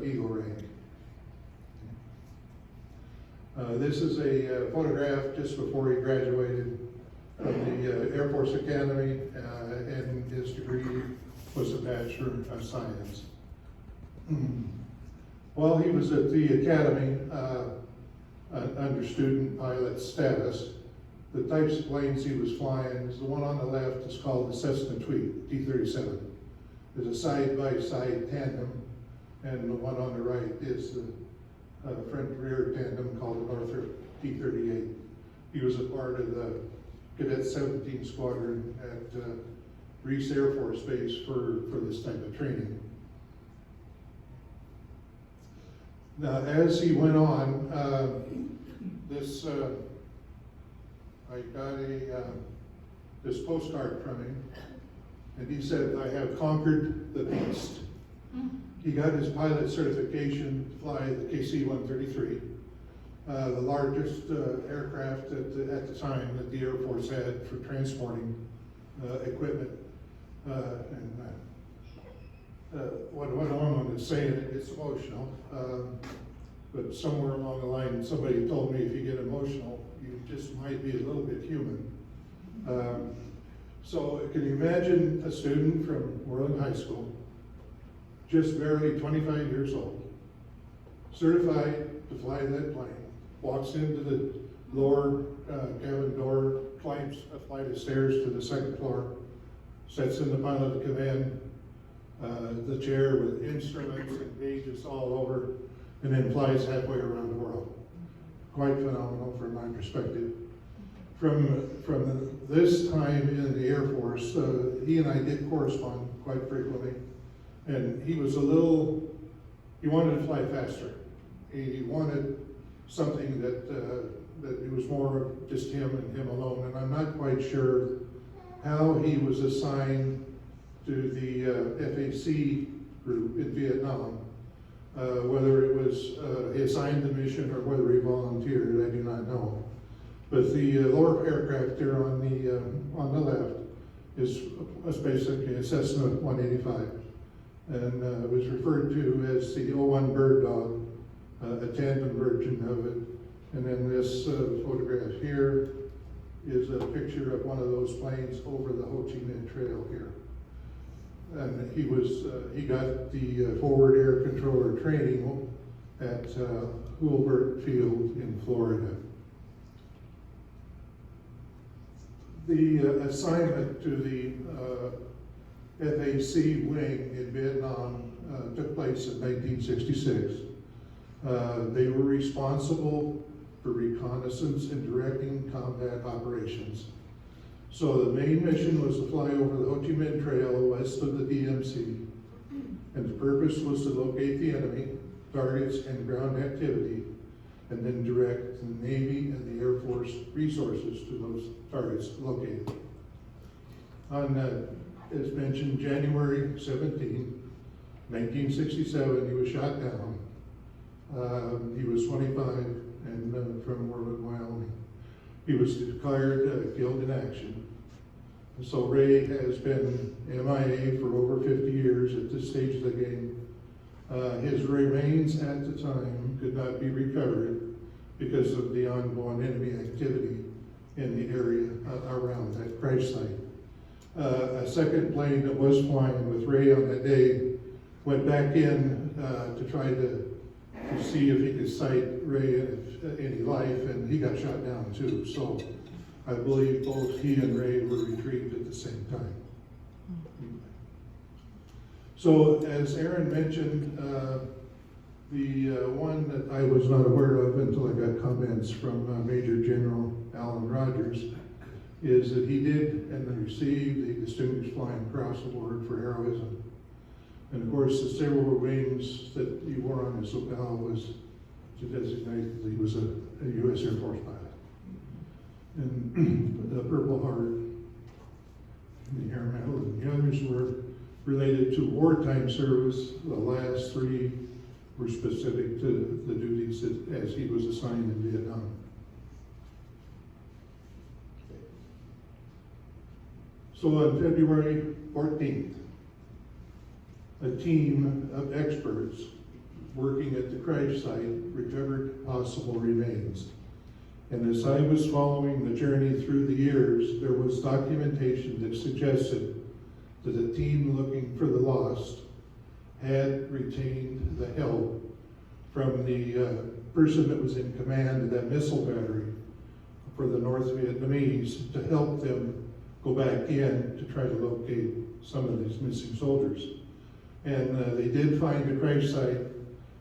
Eagle rank. This is a photograph just before he graduated from the Air Force Academy, and his degree was a Bachelor of Science. While he was at the Academy, under student pilot status, the types of planes he was flying is the one on the left is called the Cessna Tweed, T-37. There's a side-by-side tandem, and the one on the right is the front-rear tandem called the Northrop T-38. He was a part of the Cadet 17 Squadron at Reese Air Force Base for this type of training. Now, as he went on, I got this postcard from him, and he said, "I have conquered the beast." He got his pilot certification to fly the KC-133, the largest aircraft at the time that the Air Force had for transporting equipment. What I want to say, it's emotional, but somewhere along the line, somebody told me if you get emotional, you just might be a little bit human. So can you imagine a student from Worland High School, just barely 25 years old, certified to fly that plane, walks into the lower cabin door, climbs a flight of stairs to the second floor, sits in the pilot command, the chair with instruments and gauges all over, and then flies halfway around the world. Quite phenomenal from my perspective. From this time in the Air Force, he and I did correspond quite frequently, and he was he wanted to fly faster. He wanted something that it was more of just him and him alone, and I'm not quite sure how he was assigned to the FAC group in Vietnam, whether it was he assigned the mission or whether he volunteered, I do not know. But the lower aircraft there on the left was basically a Cessna 185, and was referred to as the 01 Bird Dog, a tandem version of it. And then this photograph here is a picture of one of those planes over the Ho Chi Minh Trail here. And he got the forward air controller training at Hurlburt Field in Florida. The assignment to the FAC wing in Vietnam took place in 1966. They were responsible for reconnaissance and directing combat operations. So the main mission was to fly over the Ho Chi Minh Trail west of the DMC, and the purpose was to locate the enemy, targets, and ground activity, and then direct the Navy and the Air Force resources to those targets located. On, as mentioned, January 17, 1967, he was shot down. He was 25 and from Worland, Wyoming. He was declared killed in action. So Ray has been MIA for over 50 years at this stage of the game. His remains at the time could not be recovered because of the ongoing enemy activity in the area around that crash site. A second plane that was flying with Ray on that day went back in to try to see if he could sight Ray in any life, and he got shot down too. So I believe both he and Ray were retrieved at the same time. So as Aaron mentioned, the one that I was not aware of until I got comments from Major General Alan Rogers is that he did and then received the Distinguished Flying Cross Award for heroism. And of course, the several wings that he wore on his lapel was to designate that he was a U.S. Air Force pilot. And the Purple Heart, the Air Medal, and the others were related to wartime service. The last three were specific to the duties as he was assigned in Vietnam. So on February 14th, a team of experts working at the crash site, recovered possible remains. And as I was following the journey through the years, there was documentation that suggested that a team looking for the lost had retained the help from the person that was in command of that missile battery for the North Vietnamese to help them go back in to try to locate some of these missing soldiers. And they did find the crash site,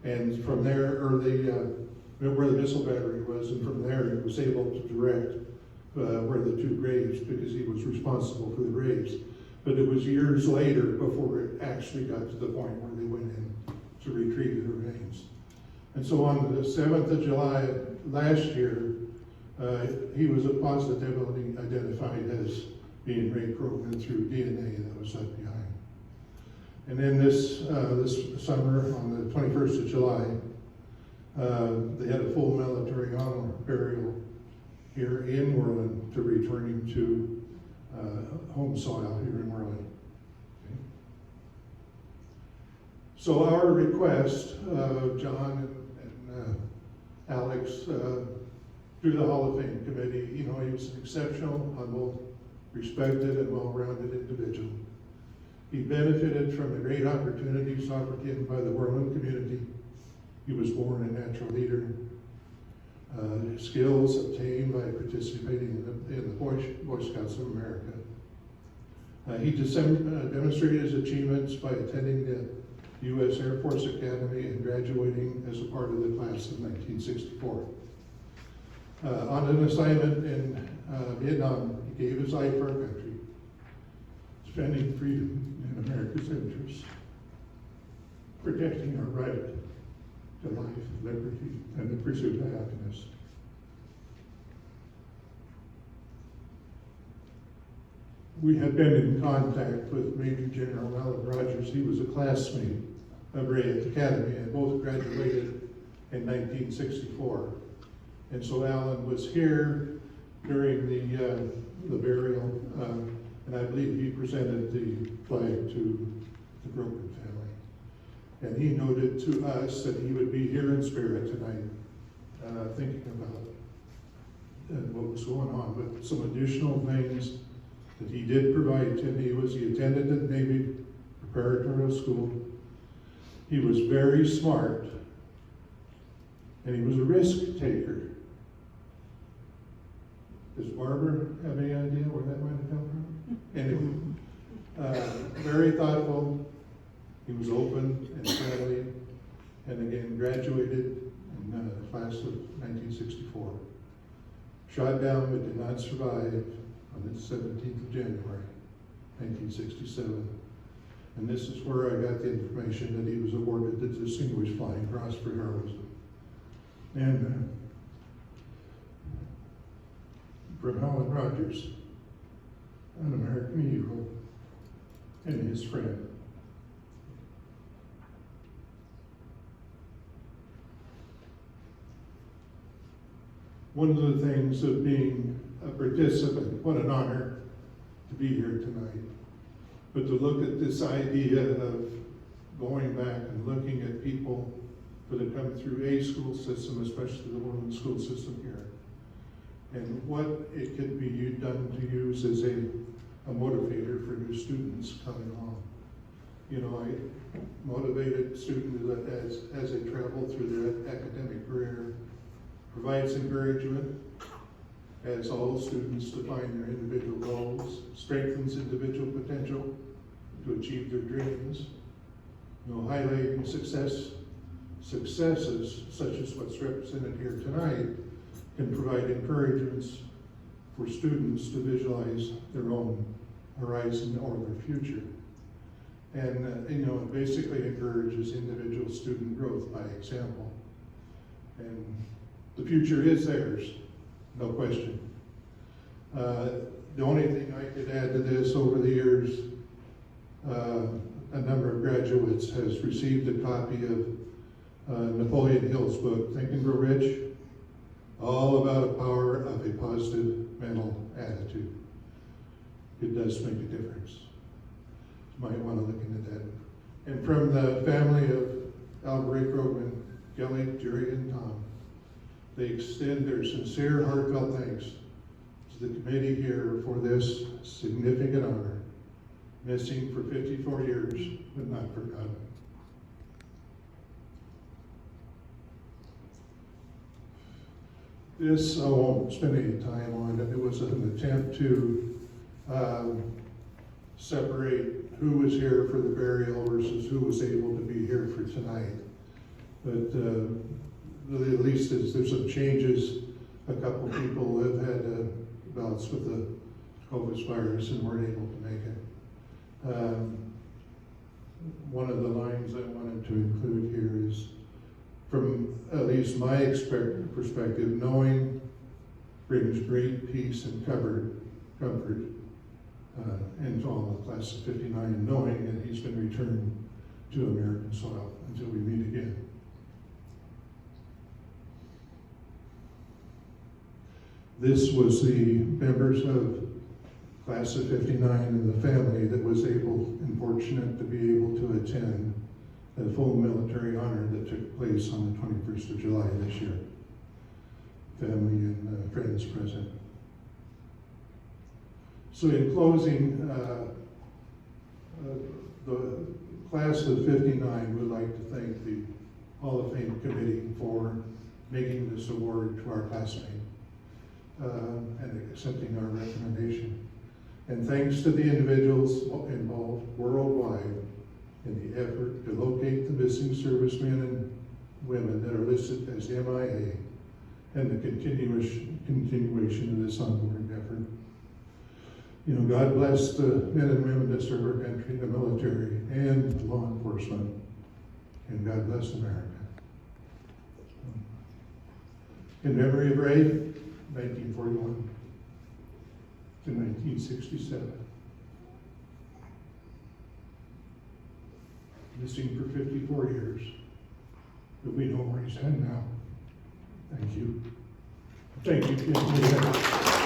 and from there, or where the missile battery was, and from there he was able to direct where the two graves, because he was responsible for the graves. But it was years later before it actually got to the point where they went in to retrieve the remains. And so on the 7th of July last year, he was positively identified as being Ray Krogman through DNA that was left behind. And then this summer, on the 21st of July, they had a full military honor burial here in Worland to return him to home soil here in Worland. Okay. So our request, John and Alex, through the Hall of Fame committee, he was an exceptional, humble, respected, and well-rounded individual. He benefited from the great opportunities offered him by the Worland community. He was born a natural leader. Skills obtained by participating in the Boy Scouts of America. He demonstrated his achievements by attending the U.S. Air Force Academy and graduating as a part of the class of 1964. On an assignment in Vietnam, he gave his life for our country, defending freedom and America's interests, protecting our right to life, liberty, and the pursuit of happiness. We have been in contact with Major General Alan Rogers. He was a classmate of Ray at the Academy, and both graduated in 1964. And so Alan was here during the burial, and I believe he presented the flag to the Krogman family. And he noted to us that he would be here in spirit tonight, thinking about what was going on. But some additional things that he did provide to me was he attended the Navy Preparatory School. He was very smart, and he was a risk taker. Does Barbara have any idea where that might have come from? Anyway, very thoughtful. He was open and friendly, and again graduated in the class of 1964. Shot down but did not survive on the 17th of January, 1967. And this is where I got the information that he was awarded the Distinguished Flying Cross for heroism. And from Helen Rogers, an American hero, and his friend. One of the things of being a participant, what an honor to be here tonight, but to look at this idea of going back and looking at people that have come through a school system, especially the Worland school system here, and what it could be done to use as a motivator for new students coming along. I motivated students as they travel through their academic career, provides encouragement as all students define their individual goals, strengthens individual potential to achieve their dreams, highlighting successes such as what's represented here tonight can provide encouragements for students to visualize their own horizon or their future. And it basically encourages individual student growth by example. And the future is theirs, no question. The only thing I could add to this, over the years, a number of graduates has received a copy of Napoleon Hill's book, Think and Grow Rich, all about the power of a positive mental attitude. It does make a difference. You might want to look into that. And from the family of Ray Krogman, Kelly, Jerry, and Tom. They extend their sincere, heartfelt thanks to the committee here for this significant honor, missing for 54 years, but not forgotten. This, I won't spend any time on it. It was an attempt to separate who was here for the burial versus who was able to be here for tonight. But at least there's some changes. A couple people have had bouts with the COVID virus and weren't able to make it. One of the lines I wanted to include here is, from at least my perspective, knowing brings great peace and comfort into all the class of 59, knowing that he's been returned to American soil until we meet again. This was the members of class of 59 and the family that was able and fortunate to be able to attend the full military honor that took place on the 21st of July this year. Family and friends present. So in closing, the class of 59 would like to thank the Hall of Fame committee for making this award to our classmate and accepting our recommendation. And thanks to the individuals involved worldwide in the effort to locate the missing servicemen and women that are listed as MIA and the continuation of this ongoing effort. You know, God bless the men and women that serve our country, the military, and law enforcement. And God bless America. In memory of Ray, 1941 to 1967. Missing for 54 years. But we know where he's at now. Thank you. Thank you.